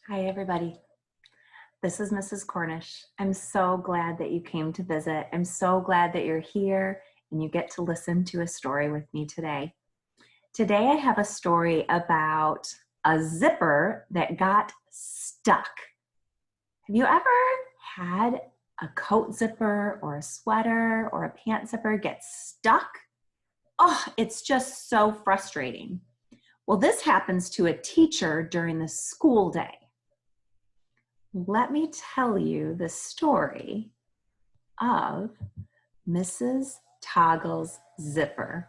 Hi, everybody. This is Mrs. Cornish. I'm so glad that you came to visit. I'm so glad that you're here and you get to listen to a story with me today. Today, I have a story about a zipper that got stuck. Have you ever had a coat zipper or a sweater or a pant zipper get stuck? Oh, it's just so frustrating. Well, this happens to a teacher during the school day. Let me tell you the story of Mrs. Toggle's zipper.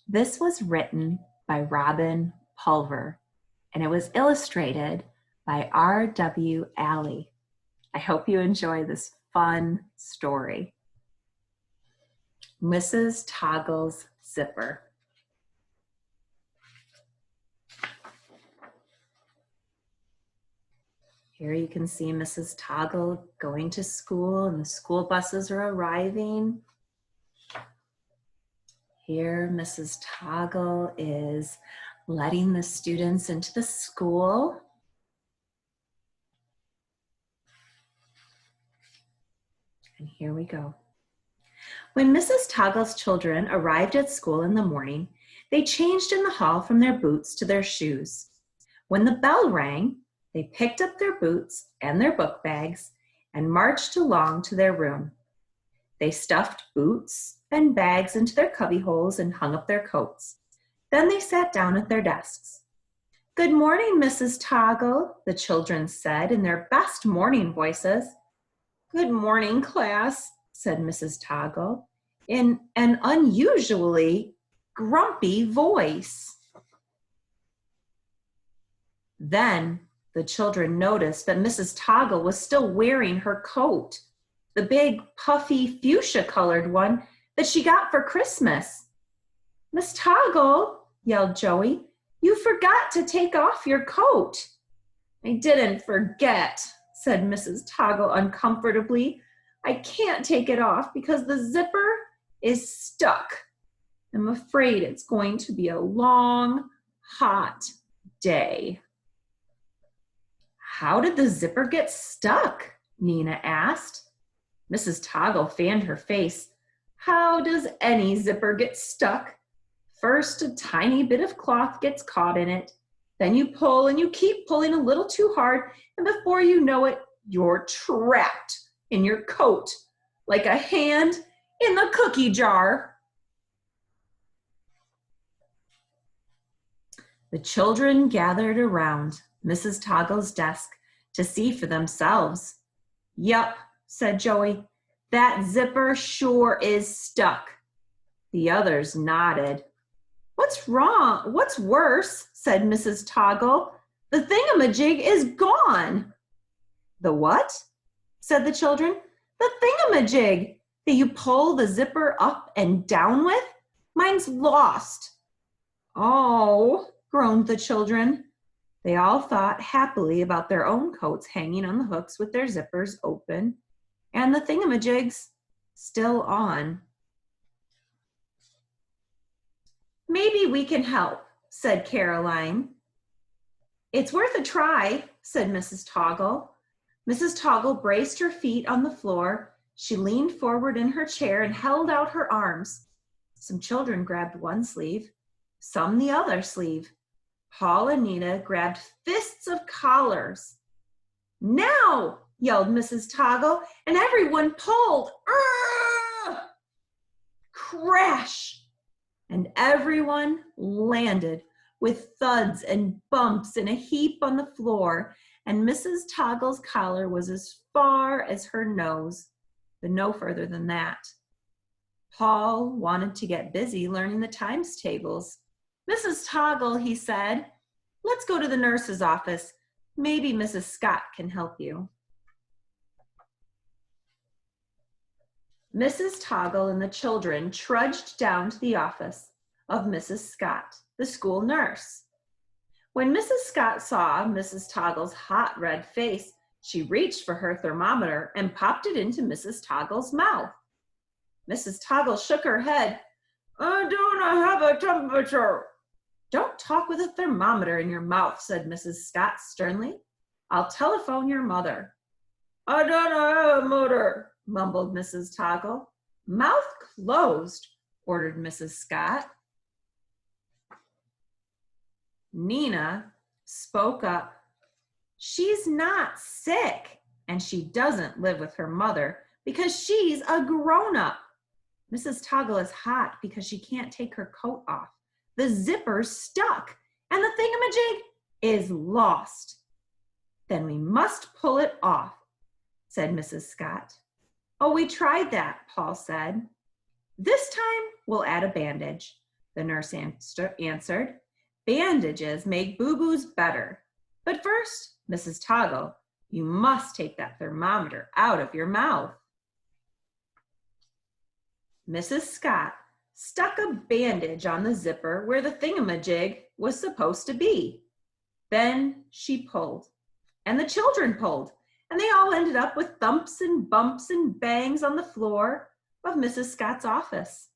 This was written by Robin Pulver, and it was illustrated by R.W. Alley. I hope you enjoy this fun story. Mrs. Toggle's zipper. Here you can see Mrs. Toggle going to school and the school buses are arriving. Here Mrs. Toggle is letting the students into the school. And here we go. When Mrs. Toggle's children arrived at school in the morning, they changed in the hall from their boots to their shoes. When the bell rang, they picked up their boots and their book bags and marched along to their room. They stuffed boots and bags into their cubby holes and hung up their coats. Then they sat down at their desks. "Good morning, Mrs. Toggle," the children said in their best morning voices. "Good morning, class," said Mrs. Toggle in an unusually grumpy voice. Then the children noticed that Mrs. Toggle was still wearing her coat, the big, puffy, fuchsia-colored one that she got for Christmas. "Miss Toggle," yelled Joey, "you forgot to take off your coat." "I didn't forget," said Mrs. Toggle uncomfortably. "I can't take it off because the zipper is stuck. I'm afraid it's going to be a long, hot day." "How did the zipper get stuck?" Nina asked. Mrs. Toggle fanned her face. "How does any zipper get stuck? First, a tiny bit of cloth gets caught in it. Then you pull and you keep pulling a little too hard, and before you know it, you're trapped in your coat like a hand in the cookie jar." The children gathered around Mrs. Toggle's desk to see for themselves. "Yup," said Joey, "that zipper sure is stuck." The others nodded. "What's wrong? What's worse?" said Mrs. Toggle. "The thingamajig is gone." "The what?" said the children. "The thingamajig that you pull the zipper up and down with. Mine's lost." "Oh," groaned the children. They all thought happily about their own coats hanging on the hooks with their zippers open and the thingamajigs still on. "Maybe we can help," said Caroline. "It's worth a try," said Mrs. Toggle. Mrs. Toggle braced her feet on the floor. She leaned forward in her chair and held out her arms. Some children grabbed one sleeve, some the other sleeve. Paul and Nina grabbed fists of collars. "Now!" yelled Mrs. Toggle, and everyone pulled. Urgh! Crash! And everyone landed with thuds and bumps in a heap on the floor, and Mrs. Toggle's collar was as far as her nose, but no further than that. Paul wanted to get busy learning the times tables. "Mrs. Toggle," he said, "let's go to the nurse's office. Maybe Mrs. Scott can help you." Mrs. Toggle and the children trudged down to the office of Mrs. Scott, the school nurse. When Mrs. Scott saw Mrs. Toggle's hot red face, she reached for her thermometer and popped it into Mrs. Toggle's mouth. Mrs. Toggle shook her head. "I don't have a temperature." "Don't talk with a thermometer in your mouth," said Mrs. Scott sternly. I'll telephone your mother. I don't have a mother, mumbled Mrs. Toggle. Mouth closed, ordered Mrs. Scott. Nina spoke up. She's not sick, and she doesn't live with her mother because she's a grown-up. Mrs. Toggle is hot because she can't take her coat off. The zipper's stuck, and the thingamajig is lost. Then we must pull it off, said Mrs. Scott. Oh, we tried that, Paul said. This time we'll add a bandage, the nurse answered. Bandages make boo-boos better. But first, Mrs. Toggle, you must take that thermometer out of your mouth. Mrs. Scott stuck a bandage on the zipper where the thingamajig was supposed to be. Then she pulled, and the children pulled, and they all ended up with thumps and bumps and bangs on the floor of Mrs. Scott's office.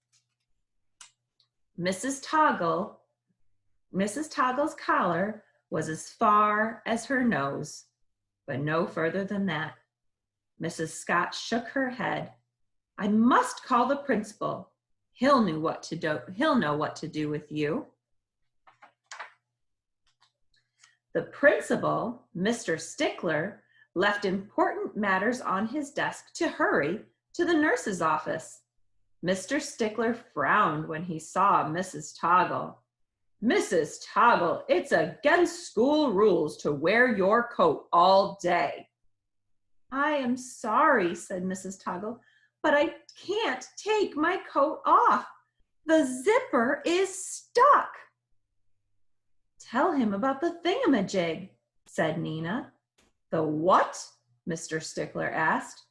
Mrs. Toggle's collar was as far as her nose, but no further than that. Mrs. Scott shook her head. I must call the principal. He'll know what to do with you. The principal, Mr. Stickler, left important matters on his desk to hurry to the nurse's office. Mr. Stickler frowned when he saw Mrs. Toggle. Mrs. Toggle, it's against school rules to wear your coat all day. I am sorry, said Mrs. Toggle, but I can't take my coat off. The zipper is stuck. Tell him about the thingamajig, said Nina. The what? Mr. Stickler asked.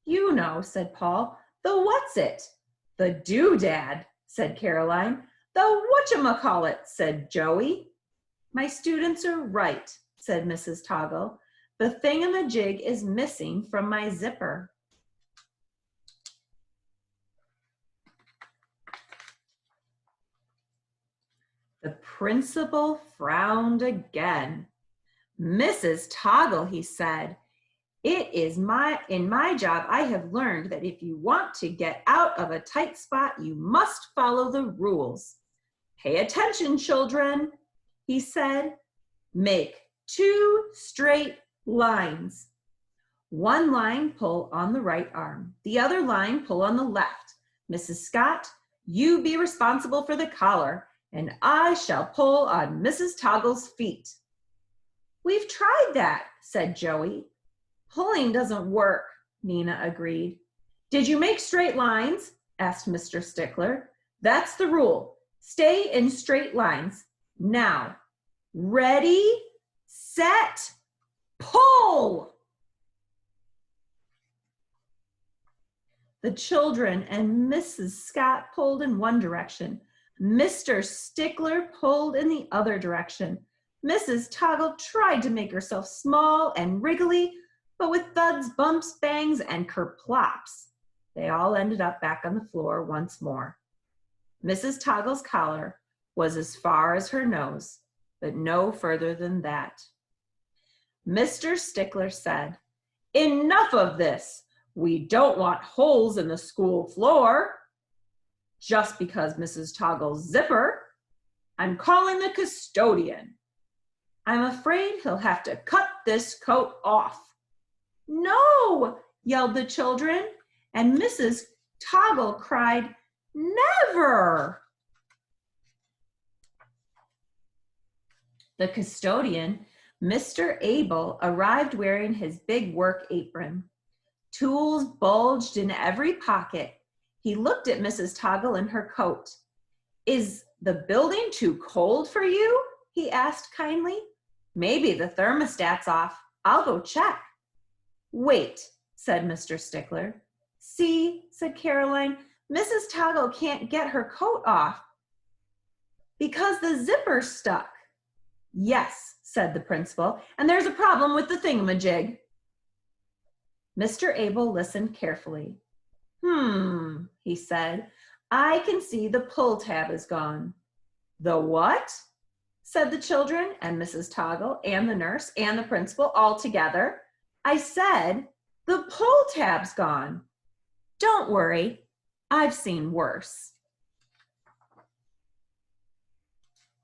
You know, said Paul. The what's it? The doodad, said Caroline. The whatchamacallit, said Joey. My students are right, said Mrs. Toggle. The thingamajig is missing from my zipper. The principal frowned again. Mrs. Toggle, he said, in my job, I have learned that if you want to get out of a tight spot, you must follow the rules. Pay attention, children, he said. Make 2 straight lines. One line pull on the right arm. The other line pull on the left. Mrs. Scott, you be responsible for the collar, and I shall pull on Mrs. Toggle's feet. We've tried that, said Joey. Pulling doesn't work, Nina agreed. Did you make straight lines? Asked Mr. Stickler. That's the rule. Stay in straight lines. Now, ready, set, pull! The children and Mrs. Scott pulled in one direction. Mr. Stickler pulled in the other direction. Mrs. Toggle tried to make herself small and wriggly, but with thuds, bumps, bangs, and kerplops, they all ended up back on the floor once more. Mrs. Toggle's collar was as far as her nose, but no further than that. Mr. Stickler said, Enough of this. We don't want holes in the school floor. Just because Mrs. Toggle's zipper, I'm calling the custodian. I'm afraid he'll have to cut this coat off. No, yelled the children, and Mrs. Toggle cried, Never! The custodian, Mr. Abel, arrived wearing his big work apron. Tools bulged in every pocket. He looked at Mrs. Toggle in her coat. Is the building too cold for you? He asked kindly. Maybe the thermostat's off. I'll go check. Wait, said Mr. Stickler. See, said Caroline, Mrs. Toggle can't get her coat off because the zipper's stuck. Yes, said the principal, and there's a problem with the thingamajig. Mr. Abel listened carefully. He said, I can see the pull tab is gone. The what? said the children and Mrs. Toggle and the nurse and the principal all together. I said, the pull tab's gone. Don't worry, I've seen worse.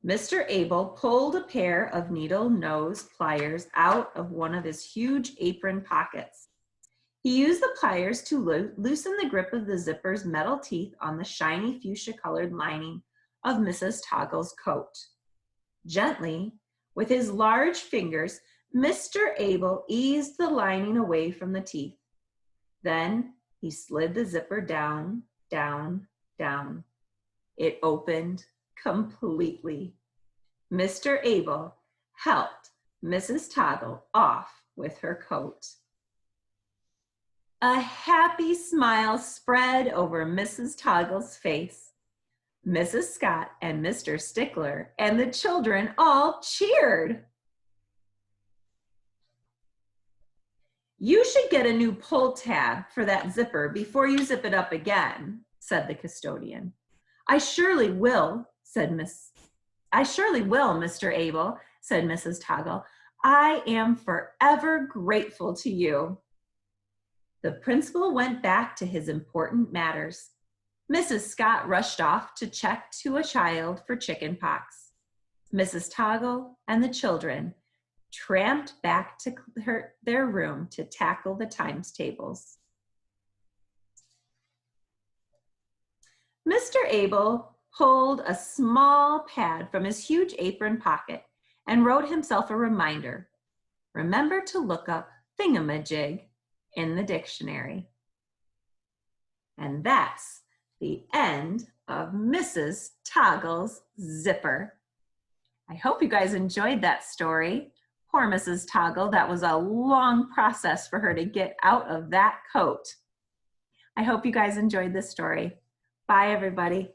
Mr. Abel pulled a pair of needle nose pliers out of one of his huge apron pockets. He used the pliers to loosen the grip of the zipper's metal teeth on the shiny fuchsia-colored lining of Mrs. Toggle's coat. Gently, with his large fingers, Mr. Abel eased the lining away from the teeth. Then he slid the zipper down, down, down. It opened completely. Mr. Abel helped Mrs. Toggle off with her coat. A happy smile spread over Mrs. Toggle's face. Mrs. Scott and Mr. Stickler and the children all cheered. You should get a new pull tab for that zipper before you zip it up again, said the custodian. I surely will, Mr. Abel, said Mrs. Toggle. I am forever grateful to you. The principal went back to his important matters. Mrs. Scott rushed off to check to a child for chicken pox. Mrs. Toggle and the children tramped back to their room to tackle the times tables. Mr. Abel pulled a small pad from his huge apron pocket and wrote himself a reminder. Remember to look up thingamajig in the dictionary. And that's the end of Mrs. Toggle's zipper. I hope you guys enjoyed that story. Poor Mrs. Toggle, that was a long process for her to get out of that coat. I hope you guys enjoyed this story. Bye, everybody.